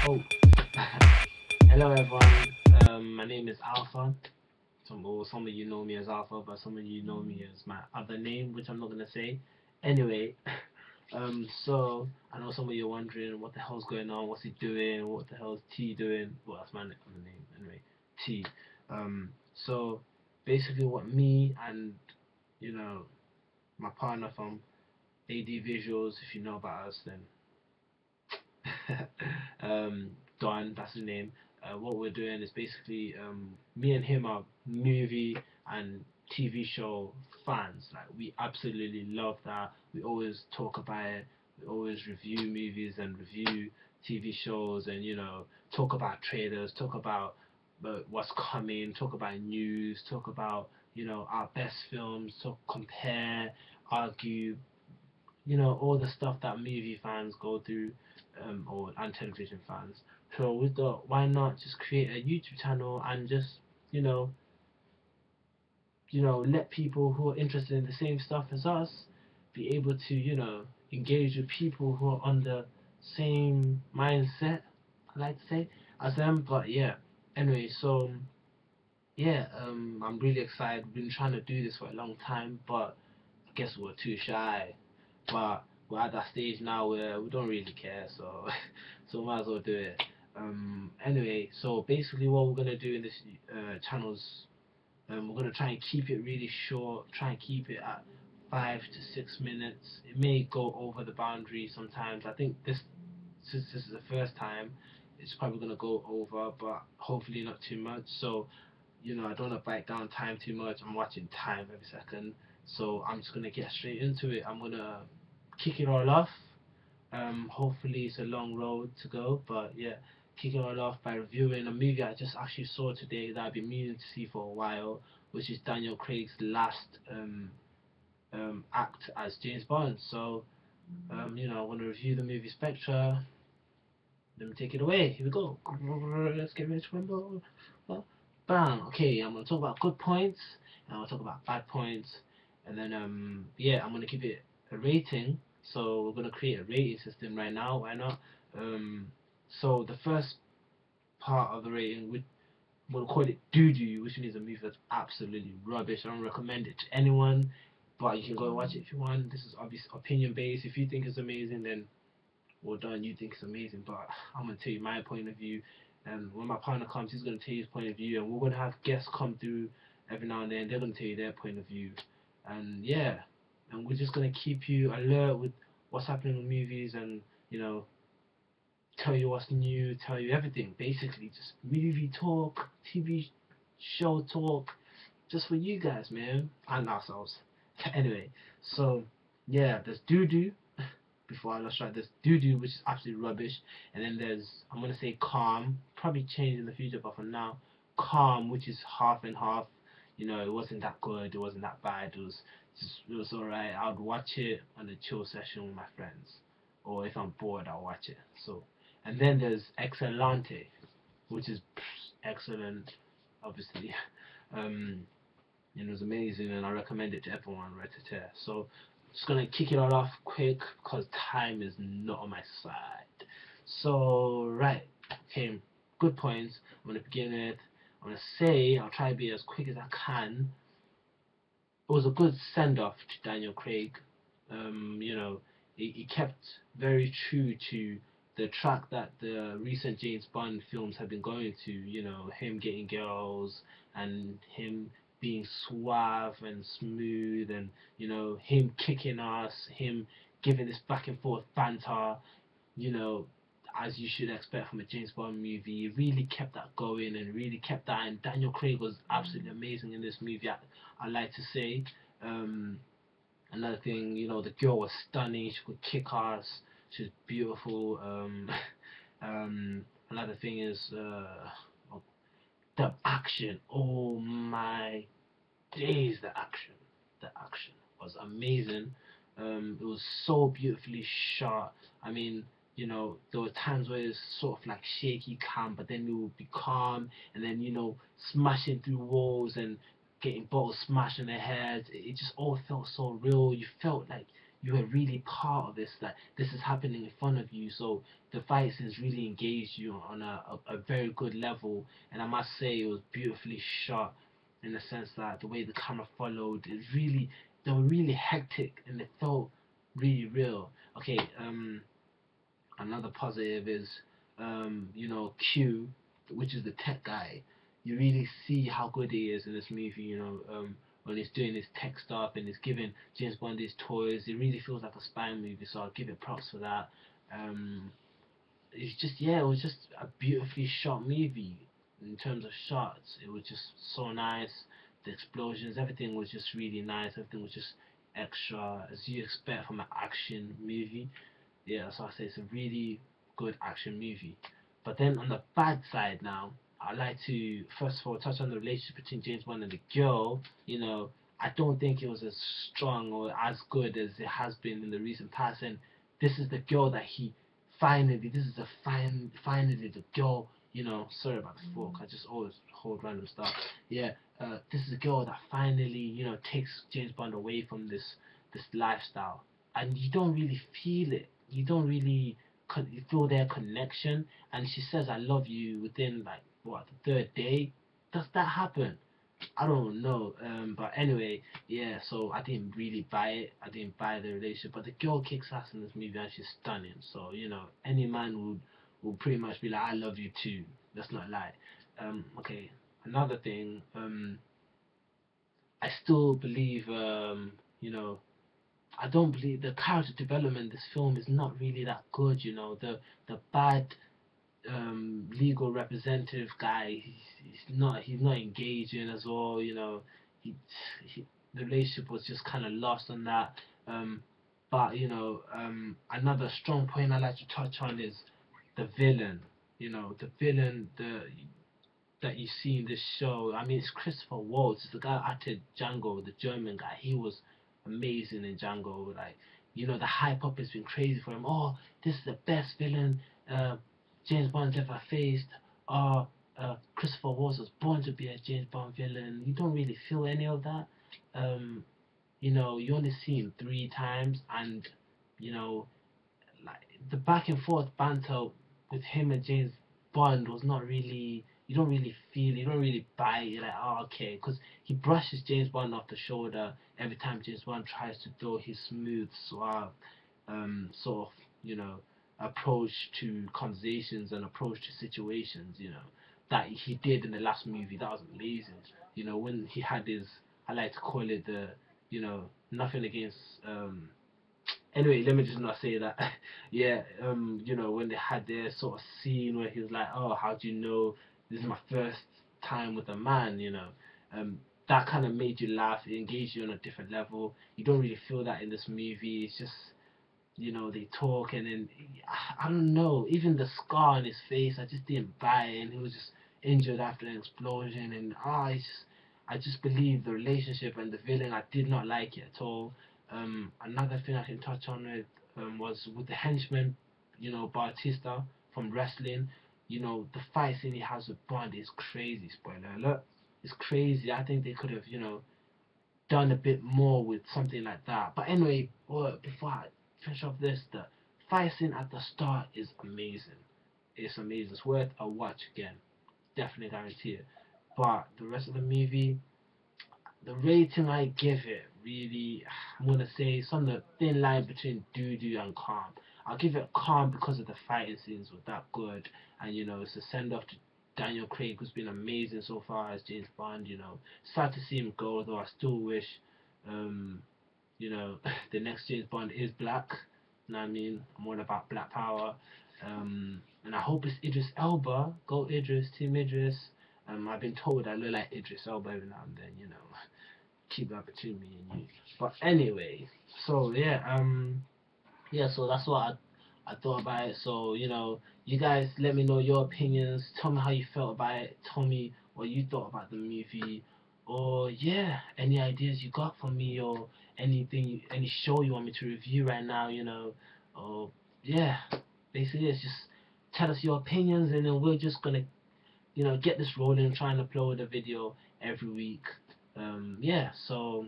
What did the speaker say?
Oh, hello everyone. My name is Alpha. Some of you know me as Alpha, but some of you know me as my other name, which I'm not gonna say. Anyway, so I know some of you are wondering what the hell's going on, what's he doing, what the hell's T doing? Well, that's my other name anyway. T. So basically, what me and you know my partner from ADReviews, if you know about us, then Don, that's his name. What we're doing is basically me and him are movie and TV show fans. Like we absolutely love that. We always talk about it. We always review movies and review TV shows, and talk about trailers, talk about what's coming, talk about news, talk about our best films, talk, compare, argue, all the stuff that movie fans go through, and television fans. So we thought, why not just create a YouTube channel and just, you know, let people who are interested in the same stuff as us be able to, engage with people who are on the same mindset, I like to say, as them. But yeah, anyway, so yeah, I'm really excited. We've been trying to do this for a long time, but I guess we're too shy. But we're at that stage now where we don't really care, so so might as well do it. Anyway, so basically what we're gonna do in this channels, we're gonna try and keep it really short, try and keep it at 5 to 6 minutes. It may go over the boundary sometimes. I think since this is the first time, it's probably gonna go over, but hopefully not too much. So I don't want to bite down time too much. I'm watching time every second, so I'm just gonna get straight into it. I'm gonna kick it all off. Hopefully it's a long road to go, but yeah, kick it all off by reviewing a movie I just actually saw today that I've been meaning to see for a while, which is Daniel Craig's last act as James Bond. So I want to review the movie Spectre. Let me take it away. Here we go. Let's get ready to rumble. Bang. Okay, I'm gonna talk about good points, and I'm gonna talk about bad points, and then yeah, I'm gonna give it a rating. So we're gonna create a rating system right now. Why not? So the first part of the rating, we'll call it doo-doo, which means a movie that's absolutely rubbish. I don't recommend it to anyone, but you can go and watch it if you want. This is obviously opinion based. If you think it's amazing, then well done, you think it's amazing. But I'm gonna tell you my point of view, and when my partner comes, he's gonna tell you his point of view, and we're gonna have guests come through every now and then. They're gonna tell you their point of view, and yeah, and we're just gonna keep you alert with what's happening with movies, and tell you what's new, tell you everything. Basically, just movie talk, TV show talk, just for you guys, man, and ourselves. Anyway, so yeah, there's doo doo. Before I lost track, there's doo doo, which is absolutely rubbish, and then there's, I'm gonna say, calm. Probably change in the future, but for now, calm, which is half and half. It wasn't that good, it wasn't that bad. It was alright. I would watch it on a chill session with my friends, or if I'm bored, I'll watch it. So, and then there's Excellente, which is excellent, obviously. It was amazing, and I recommend it to everyone, right to tear. So just gonna kick it all off quick because time is not on my side. So right, okay, good points. I'm gonna begin it. I'm gonna say, I'll try to be as quick as I can. It was a good send off to Daniel Craig. He kept very true to the track that the recent James Bond films have been going to. Him getting girls, and him being suave and smooth, and him kicking ass, him giving this back and forth banter, as you should expect from a James Bond movie. He really kept that going and really kept that, and Daniel Craig was absolutely amazing in this movie, I like to say. Another thing, the girl was stunning, she could kick ass, she was beautiful. Another thing is the action. Oh my days, the action was amazing. It was so beautifully shot. I mean, there were times where it's sort of like shaky cam, but then it would be calm, and then smashing through walls and getting bottles smashed in their heads. It just all felt so real. You felt like you were really part of this, like this is happening in front of you. So the fight scenes really engaged you on a very good level, and I must say it was beautifully shot in the sense that the way the camera followed is really, they were really hectic and they felt really real. Okay, another positive is, Q, which is the tech guy. You really see how good he is in this movie. When he's doing his tech stuff and he's giving James Bond his toys, it really feels like a spy movie. So I'll give it props for that. It's just, yeah, it was just a beautifully shot movie in terms of shots. It was just so nice. The explosions, everything was just really nice. Everything was just extra as you expect from an action movie. Yeah, so I say it's a really good action movie. But then on the bad side now, I'd like to first of all touch on the relationship between James Bond and the girl. I don't think it was as strong or as good as it has been in the recent past. And this is the girl that he finally. This is the finally the girl. Sorry about the fork. I just always hold random stuff. Yeah, this is a girl that finally, takes James Bond away from this lifestyle, and you don't really feel it. You don't really you feel their connection, and she says I love you within like what, the third day. Does that happen? I don't know. But anyway, yeah. So I didn't really buy it. I didn't buy the relationship. But the girl kicks ass in this movie, and she's stunning. So any man would pretty much be like, I love you too. Let's not lie. Okay. Another thing. I still believe. I don't believe the character development in this film is not really that good. The bad legal representative guy, he's not engaging as well. He the relationship was just kind of lost on that. But another strong point I like to touch on is the villain. The villain that you see in this show. I mean, it's Christopher Waltz. It's the guy who acted Django, the German guy. He was amazing in Django. Like, the hype up has been crazy for him. Oh, this is the best villain James Bond's ever faced. Christopher Waltz was born to be a James Bond villain. You don't really feel any of that. You only see him 3 times, and like the back and forth banter with him and James Bond was not really. You don't really feel. You don't really buy it. You're like, oh, okay, because he brushes James Bond off the shoulder every time James Bond tries to do his smooth, suave, sort of, approach to conversations and approach to situations, that he did in the last movie. That was amazing. When he had his, I like to call it the, nothing against, anyway, let me just not say that. Yeah, when they had their sort of scene where he was like, oh, how do you know this is my first time with a man, that kind of made you laugh. It engaged you on a different level. You don't really feel that in this movie. It's just, they talk, and then I don't know. Even the scar on his face, I just didn't buy it, and he was just injured after an explosion, and I just believe the relationship and the villain. I did not like it at all. Another thing I can touch on it was with the henchman, Bautista from wrestling. The fight scene he has with Bond is crazy. Spoiler alert. It's crazy. I think they could have, done a bit more with something like that. But anyway, before I finish off this, the fight scene at the start is amazing. It's amazing. It's worth a watch again. Definitely guarantee it. But the rest of the movie, the rating I give it, really, I'm gonna say it's on the thin line between doo-doo and calm. I'll give it calm because of the fighting scenes were that good, and it's a send off to Daniel Craig, who's been amazing so far as James Bond. Sad to see him go, though I still wish, the next James Bond is black. You know what I mean? I'm all about black power, and I hope it's Idris Elba. Go Idris, Team Idris. I've been told I look like Idris Elba every now and then. Keep that between me and you. But anyway, so yeah, so that's what I thought about it. So you guys let me know your opinions. Tell me how you felt about it. Tell me what you thought about the movie, or yeah, any ideas you got for me, or anything, any show you want me to review right now. Or yeah, basically it's just tell us your opinions, and then we're just gonna get this rolling, try and upload a video every week. Yeah, so